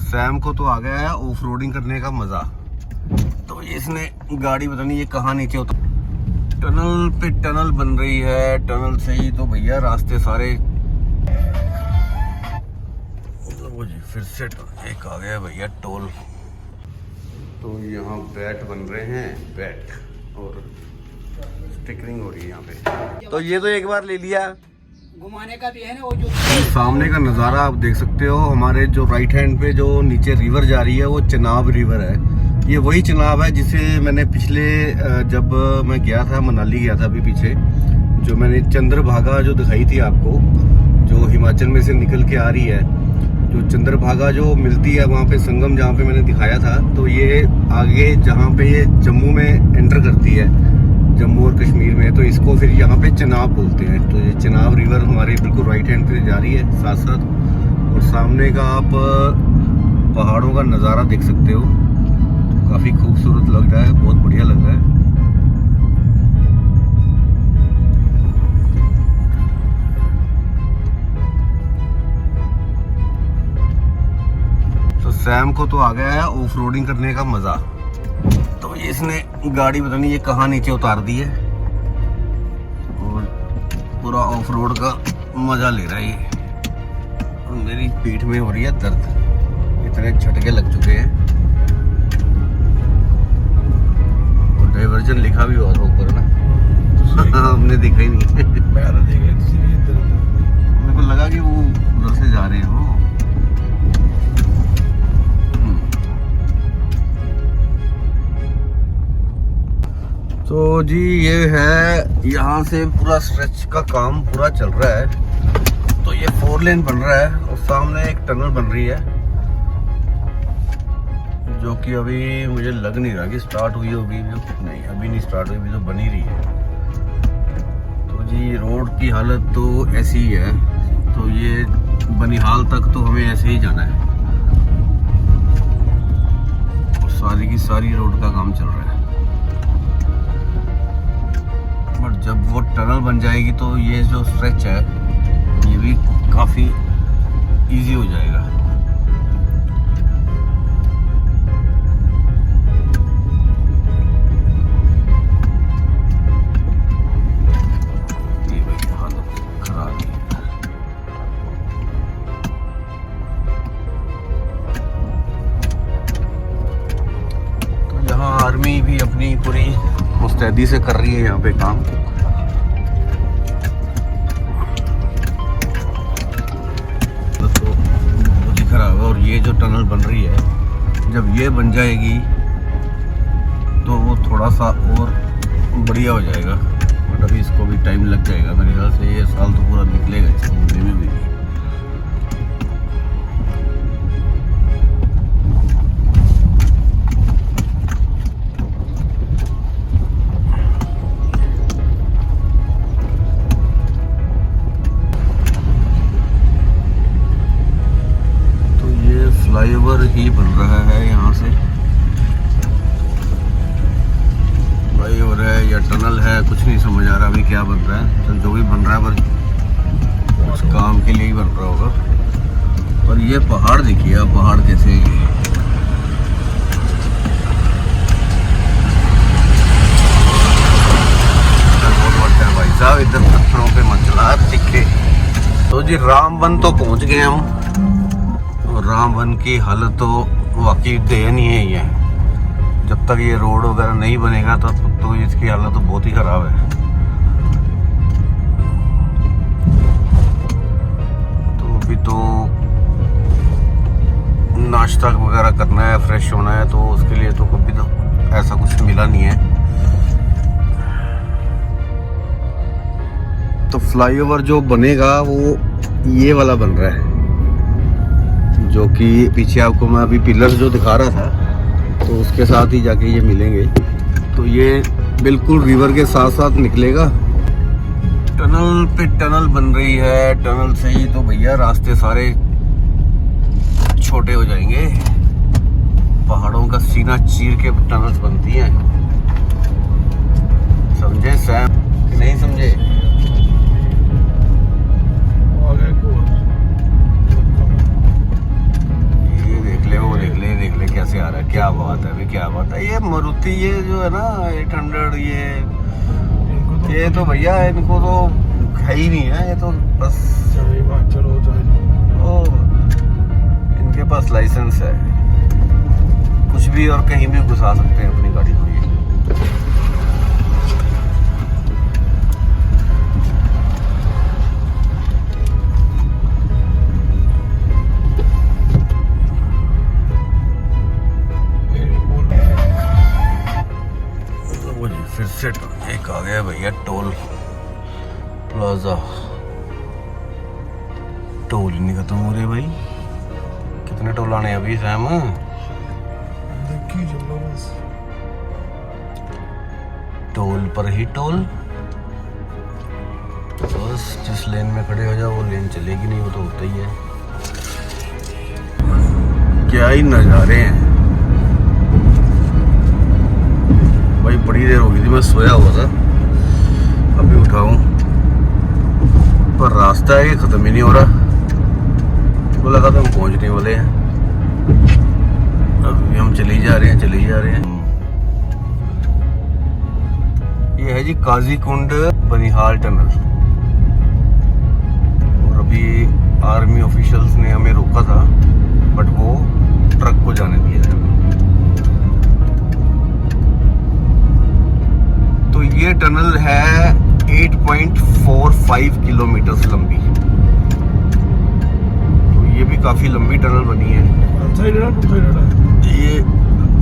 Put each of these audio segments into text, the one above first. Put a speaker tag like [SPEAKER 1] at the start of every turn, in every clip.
[SPEAKER 1] Sam को तो आ गया है ऑफ रोडिंग करने का मजा। तो इसने गाड़ी पता नहीं ये कहाँ नीचे उतर, टनल पे टनल बन रही है। टनल से ही तो भैया रास्ते सारे। वो जी फिर से एक आ गया भैया टोल। तो यहाँ बैट बन रहे हैं, बैट और स्टिकरिंग हो रही है यहाँ पे। तो ये तो एक बार ले लिया,
[SPEAKER 2] घुमाने का भी है ना वो जो
[SPEAKER 1] सामने का नज़ारा आप देख सकते हो। हमारे जो राइट हैंड पे जो नीचे रिवर जा रही है वो चिनाब रिवर है। ये वही चिनाब है जिसे मैंने पिछले जब मैं गया था, मनाली गया था अभी पीछे, जो मैंने चंद्रभागा जो दिखाई थी आपको, जो हिमाचल में से निकल के आ रही है, जो चंद्रभागा जो मिलती है वहाँ पे संगम जहाँ पे मैंने दिखाया था। तो ये आगे जहाँ पे ये जम्मू में एंटर करती है, जम्मू और कश्मीर में, तो इसको फिर यहाँ पे चिनाब बोलते हैं। तो ये चिनाब रिवर हमारे बिल्कुल राइट हैंड पे जा रही है साथ साथ। और सामने का आप पहाड़ों का नज़ारा देख सकते हो, काफ़ी खूबसूरत लग रहा है, बहुत बढ़िया लग रहा है। तो सैम को तो आ गया है ऑफ रोडिंग करने का मज़ा। तो इसने गाड़ी पता नहीं ये कहाँ नीचे उतार दी है और पूरा ऑफ रोड का मजा ले रहा है ये। और मेरी पीठ में हो रही है दर्द, इतने झटके लग चुके हैं। और डाइवर्जन लिखा भी हुआ था ऊपर ना, हमने देखा ही नहीं। मेरे को लगा कि वो उधर से जा रहे हैं वो। तो जी ये है, यहाँ से पूरा स्ट्रेच का काम पूरा चल रहा है। तो ये 4 लेन बन रहा है और सामने एक टनल बन रही है, जो कि अभी मुझे लग नहीं रहा कि स्टार्ट हुई होगी। नहीं, अभी नहीं स्टार्ट हुई, अभी तो बन ही रही है। तो जी रोड की हालत तो ऐसी ही है। तो ये बनिहाल तक तो हमें ऐसे ही जाना है और सारी की सारी रोड का काम चल रहा है। बट जब वो टनल बन जाएगी तो ये जो स्ट्रेच है ये भी काफ़ी इजी हो जाएगा। ये भाई हालत खराब है। तो यहाँ आर्मी भी अपनी पूरी मुस्तैदी से कर रही है यहाँ पे काम। तो बहुत ही खराब है। और ये जो टनल बन रही है, जब ये बन जाएगी तो वो थोड़ा सा और बढ़िया हो जाएगा। बट अभी इसको भी टाइम लग जाएगा मेरे ख्याल से। ये साल तो पूरा निकलेगा इसको बनने में भी। फ्लाईओवर ही बन रहा है यहाँ से। फ्लाईओवर है या टनल है, कुछ नहीं समझ आ रहा अभी क्या बन रहा है। तो जो भी बन रहा है पर उस काम के लिए ही बन रहा होगा। पर ये पहाड़ देखिए आप, पहाड़ कैसे है। बहुत बढ़िया है भाई साहब, इधर पत्थरों पे मंचला दिखे। तो जी रामबन तो पहुँच गए हम। रामबन की हालत तो वाकई दयनीय ही है। जब तक ये रोड वगैरह नहीं बनेगा तब तक तो इसकी हालत तो बहुत ही खराब है। तो अभी तो नाश्ता वगैरह करना है, फ्रेश होना है, तो उसके लिए तो कभी तो ऐसा कुछ मिला नहीं है। तो फ्लाईओवर जो बनेगा वो ये वाला बन रहा है, जो कि पीछे आपको मैं अभी पिलर्स जो दिखा रहा था तो उसके साथ ही जाके ये मिलेंगे। तो ये बिल्कुल रिवर के साथ साथ निकलेगा। टनल पे टनल बन रही है। टनल से ही तो भैया रास्ते सारे छोटे हो जाएंगे। पहाड़ों का सीना चीर के टनल्स बनती हैं। समझे सैम कि नहीं समझे? ये देख ले वो है, क्या बात है भाई, क्या बात है। ये मारुति ये जो है ना 800 ये तो भैया इनको तो है ही नहीं है, ये तो बस
[SPEAKER 3] चलो
[SPEAKER 1] ओ, इनके पास लाइसेंस है, कुछ भी और कहीं भी घुसा सकते हैं अपनी गाड़ी को ये। फिर से एक आ गया भैया टोल प्लाजा। टोल ही नहीं खत्म हो रहे भाई, कितने टोल आने अभी सैम? टोल पर ही टोल, बस जिस लेन में खड़े हो जाओ वो लेन चलेगी नहीं, वो तो होता ही है। क्या ही नज़ारे हैं भाई, बड़ी देर हो गई थी मैं सोया हुआ था, अभी उठाऊं पर रास्ता है ये खत्म ही नहीं हो रहा। तो लगा था हम पहुंचने वाले हैं, अभी हम चले जा रहे हैं। ये है जी काजीकुंड बनिहाल टनल, और अभी आर्मी ऑफिशियल्स ने हमें रोका था बट वो ट्रक को जाने दिया है। तो ये टनल है 8.45 किलोमीटर लंबी, तो ये भी काफी लंबी टनल बनी है। ये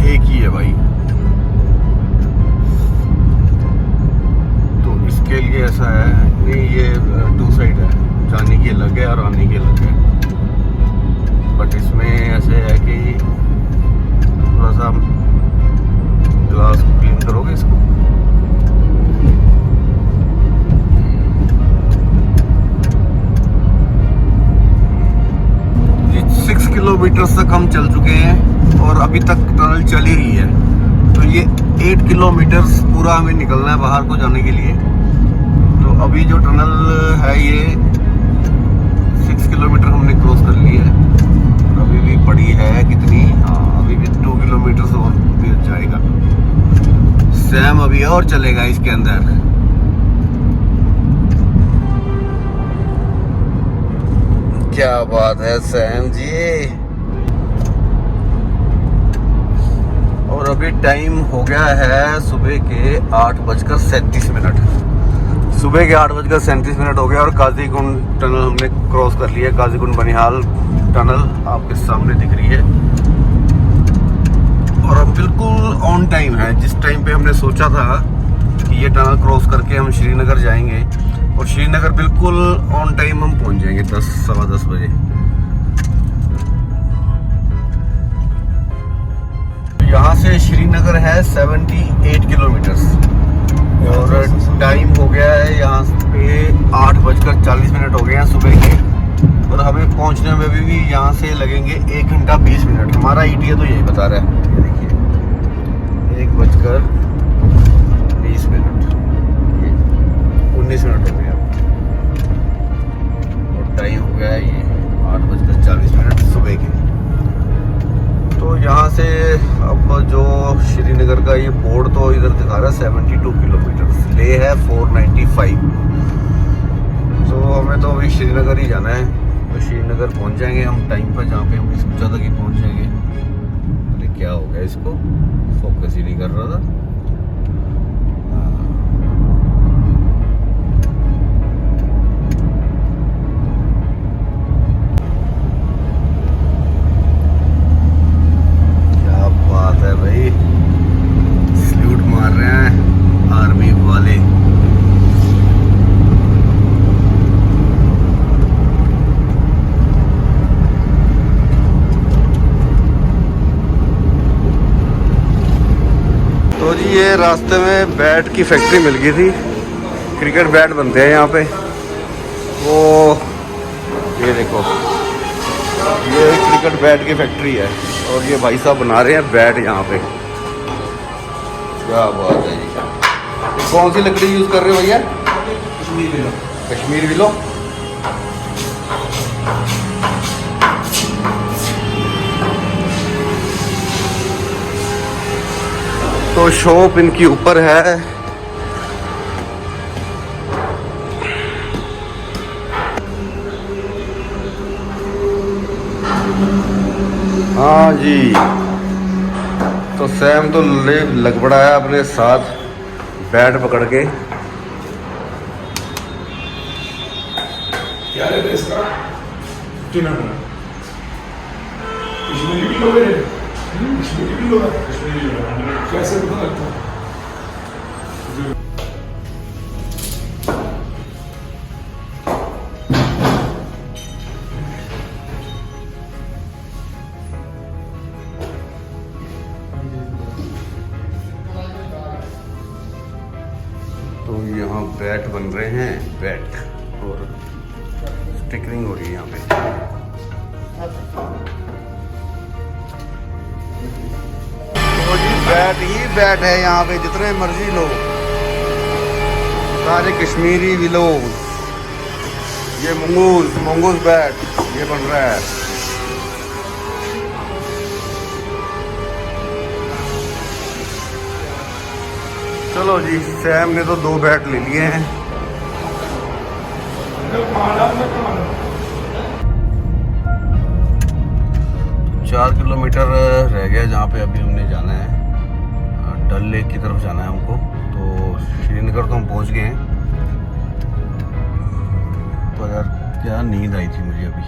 [SPEAKER 1] एक ही है भाई, तो इसके लिए ऐसा है नहीं, ये 2 साइड है, जाने की अलग है और आने की अलग है। बट इसमें ऐसे है कि थोड़ा सा ग्लास को क्लीन करोगे इसको, 6 किलोमीटर तक हम चल चुके हैं और अभी तक टनल चल ही रही है। तो ये 8 किलोमीटर पूरा हमें निकलना है बाहर को जाने के लिए। तो अभी जो टनल है ये 6 किलोमीटर हमने क्रॉस कर ली है, अभी भी पड़ी है कितनी, हाँ अभी भी 2 किलोमीटर और भी जाएगा। सैम अभी और चलेगा इसके अंदर। क्या बात है सैम जी। और अभी टाइम हो गया है सुबह के 8:37। सुबह के 8:37 हो गया और काजीकुंड टनल हमने क्रॉस कर लिया। काजीकुंड बनिहाल टनल आपके सामने दिख रही है और हम बिल्कुल ऑन टाइम है। जिस टाइम पे हमने सोचा था कि ये टनल क्रॉस करके हम श्रीनगर जाएंगे, और श्रीनगर बिल्कुल ऑन टाइम हम पहुंच जाएंगे 10 सवा 10 बजे। यहाँ से श्रीनगर है 78 किलोमीटर और टाइम हो गया है यहाँ पे 8:40 हो गए हैं सुबह के, और हमें पहुंचने में भी यहाँ से लगेंगे 1 घंटा 20 मिनट। हमारा ETA तो यही बता रहा है, ये देखिए 1:20 मिनट, 19 मिनट हो गया और टाइम हो गया है ये 8:40 सुबह के। तो यहाँ से अब जो श्रीनगर का ये बोर्ड तो इधर दिखा रहा है 72 किलोमीटर, ले है 495। तो हमें तो अभी श्रीनगर ही जाना है, तो श्रीनगर पहुँच जाएंगे हम टाइम पर, जहाँ पे हमने सोचा था कि पहुँच जाएंगे। अरे क्या हो गया, इसको फोकस ही नहीं कर रहा था। भाई सल्यूट मार रहे हैं आर्मी वाले। तो जी ये रास्ते में बैट की फैक्ट्री मिल गई थी, क्रिकेट बैट बनते हैं यहाँ पे। वो ये देखो, ये क्रिकेट बैट की फैक्ट्री है और ये भाई साहब बना रहे हैं बैट यहाँ पे। क्या बात है जी। कौन सी लकड़ी यूज़ कर रहे हो भैया? कश्मीर विलो। कश्मीर विलो। तो शॉप इनकी ऊपर है। हाँ जी, तो सैम तो लग पड़ा है अपने साथ बैट पकड़ के।
[SPEAKER 3] क्या रहता है इसका? 1500 कश्मीरी भी लोग हैं, कश्मीरी भी लोग हैं, कैसे पता लगता है?
[SPEAKER 1] तो यहाँ बैट बन रहे हैं, बैट और स्टिकरिंग हो रही है यहाँ पे। तो जी बैट ही बैट है यहाँ पे, जितने मर्जी लो, सारे कश्मीरी विलोज। ये मंगूस बैट ये बन रहा है। चलो जी, सैम ने तो 2 बैट ले लिए हैं। 4 किलोमीटर रह गया जहाँ पे अभी हमने जाना है, डल लेक की तरफ जाना है हमको। तो श्रीनगर तो हम पहुँच गए हैं। तो यार क्या नींद आई थी मुझे अभी,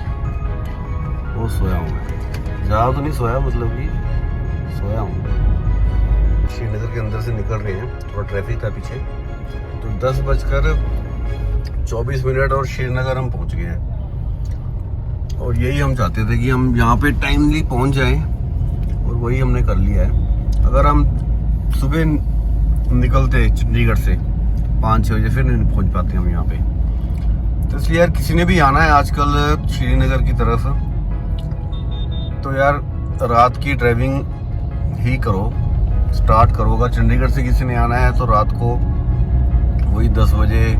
[SPEAKER 1] वो सोया हूँ मैं, ज़्यादा तो नहीं सोया, मतलब कि सोया हूँ। श्रीनगर के अंदर से निकल रहे हैं, थोड़ा ट्रैफिक था पीछे। तो 10:24 और श्रीनगर हम पहुंच गए हैं। और यही हम चाहते थे कि हम यहाँ पे टाइमली पहुंच जाएं, और वही हमने कर लिया है। अगर हम सुबह निकलते चंडीगढ़ से 5-6 बजे, फिर नहीं पहुंच पाते हम यहाँ पे। तो इसलिए यार किसी ने भी आना है आजकल श्रीनगर की तरफ, तो यार रात की ड्राइविंग ही करो, स्टार्ट करो। अगर चंडीगढ़ से किसी ने आना है तो रात को वही 10 बजे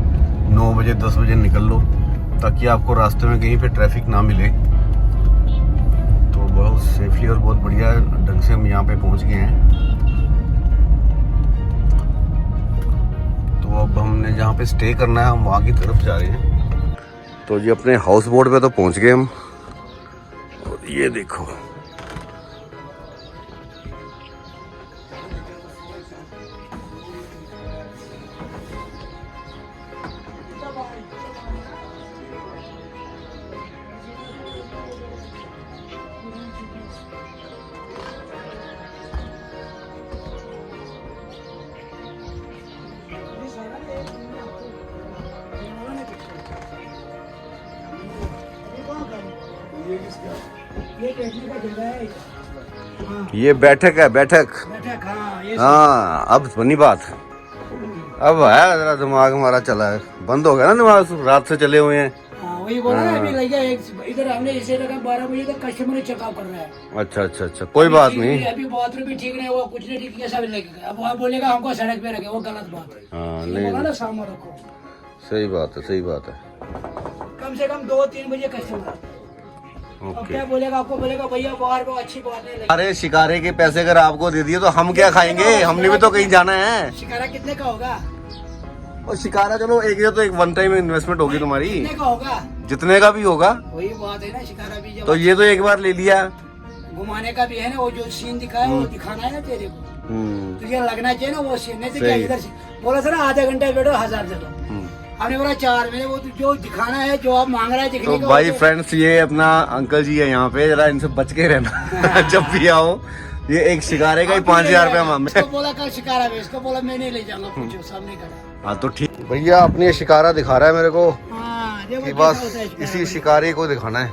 [SPEAKER 1] 9 बजे 10 बजे निकल लो, ताकि आपको रास्ते में कहीं पे ट्रैफिक ना मिले। तो बहुत सेफली और बहुत बढ़िया ढंग से हम यहाँ पे पहुँच गए हैं। तो अब हमने जहाँ पे स्टे करना है हम वहाँ की तरफ जा रहे हैं। तो जी अपने हाउस बोट पे तो पहुँच गए हम। और ये देखो,
[SPEAKER 2] ये बैठने का जगह है। हाँ,
[SPEAKER 1] ये बैठक है, बैठक।
[SPEAKER 2] बैठक, हाँ, ये
[SPEAKER 1] हाँ अब बनी बात, अब है जरा दिमाग हमारा चला है, बंद हो गया ना दिमाग, रात से चले हुए हैं।
[SPEAKER 2] हाँ, वही बोला ना, अभी लग गया इधर हमने इसे लगा 12 बजे तक कस्टमर चेकआउट कर रहा है।
[SPEAKER 1] अच्छा अच्छा अच्छा, कोई बात नहीं।
[SPEAKER 2] अभी बाथरूम भी ठीक नहीं, वो कुछ नहीं ठीक, कैसा भी लगेगा। अब वो बोलेगा हमको सड़क पे रखे, वो गलत बात है।
[SPEAKER 1] हाँ
[SPEAKER 2] बोला
[SPEAKER 1] नहीं,
[SPEAKER 2] ना सामने रखो।
[SPEAKER 1] सही बात है, सही बात है।
[SPEAKER 2] कम से कम 2-3 बजे कस्टमर। अब
[SPEAKER 1] ओके।
[SPEAKER 2] क्या बोलेगा, आपको बोलेगा भैया बाहर को अच्छी बात नहीं लगी।
[SPEAKER 1] अरे शिकारे के पैसे अगर आपको दे दिए तो हम क्या खाएंगे, हमने भी तो कहीं जाना है।
[SPEAKER 2] शिकारा कितने का होगा?
[SPEAKER 1] और शिकारा चलो एक ये तो एक वन टाइम इन्वेस्टमेंट होगी तुम्हारी,
[SPEAKER 2] कितने का होगा?
[SPEAKER 1] जितने का भी होगा।
[SPEAKER 2] वही बात है ना, शिकारा भी जब
[SPEAKER 1] तो ये तो एक बार ले लिया।
[SPEAKER 2] घुमाने का भी है ना, वो जो सीन दिखाया वो दिखाना है ना तेरे को, तुझे लगना चाहिए ना वो सीन। नहीं तो क्या इधर से बोला था ना आधा घंटा बैठो 1000 दे दो, हमने बोला 4 महीने, वो जो दिखाना है जो आप मांग रहा है दिखने
[SPEAKER 1] तो
[SPEAKER 2] का।
[SPEAKER 1] भाई फ्रेंड्स, ये अपना अंकल जी है यहाँ पे, जरा इनसे बच के रहना जब भी आओ। ये एक शिकारे का ही 5000 रुपया मांग।
[SPEAKER 2] इसको बोला कल शिकारा में, इसको बोला मैं नहीं ले जाऊंगा, पूछो सामने खड़ा।
[SPEAKER 1] हाँ तो ठीक भैया, अपनी शिकारा दिखा रहा है मेरे को
[SPEAKER 2] हाँ, देखो
[SPEAKER 1] कि
[SPEAKER 2] कैसा
[SPEAKER 1] बस
[SPEAKER 2] होता है शिकारा।
[SPEAKER 1] इसी शिकारे को दिखाना है।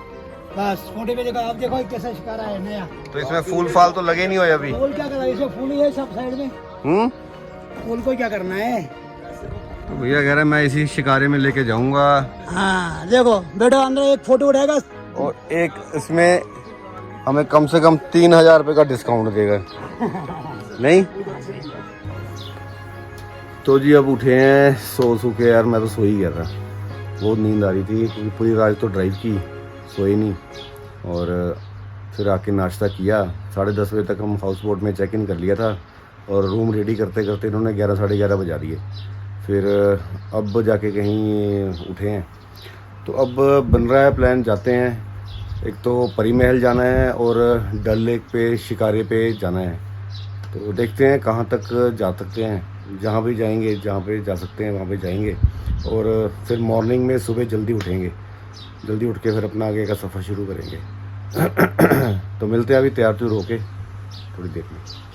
[SPEAKER 2] बस फोटो पे देखो, आप देखो कैसा शिकारा है नया।
[SPEAKER 1] तो इसमें फूल फाल तो लगे नहीं हो अभी।
[SPEAKER 2] फूल क्या करना है, इसे फूल ही है सब साइड में। फूल को क्या करना है?
[SPEAKER 1] तो भैया कह रहे हैं मैं इसी शिकारे में लेके जाऊंगा।
[SPEAKER 2] हाँ देखो बेटा, अंदर एक फोटो उठाएगा
[SPEAKER 1] और एक इसमें हमें कम से कम 3000 रुपये का डिस्काउंट देगा नहीं। तो जी अब उठे हैं सो के, यार मैं तो सो ही गया था, बहुत नींद आ रही थी क्योंकि पूरी रात तो ड्राइव की, सोए नहीं। और फिर आके नाश्ता किया, 10:30 बजे तक हम हाउस बोट में चेक इन कर लिया था। और रूम रेडी करते करते इन्होंने 11 साढ़े 11 बजा दिए। फिर अब जाके कहीं उठे हैं, तो अब बन रहा है प्लान, जाते हैं। एक तो परी महल जाना है और डल लेक पे शिकारे पे जाना है। तो देखते हैं कहाँ तक जा सकते हैं, जहाँ भी जाएंगे, जहाँ पे जा सकते हैं वहाँ पे जाएंगे। और फिर मॉर्निंग में सुबह जल्दी उठेंगे, जल्दी उठ के फिर अपना आगे का सफ़र शुरू करेंगे। तो मिलते हैं, अभी तैयार तुर होके थोड़ी देर में।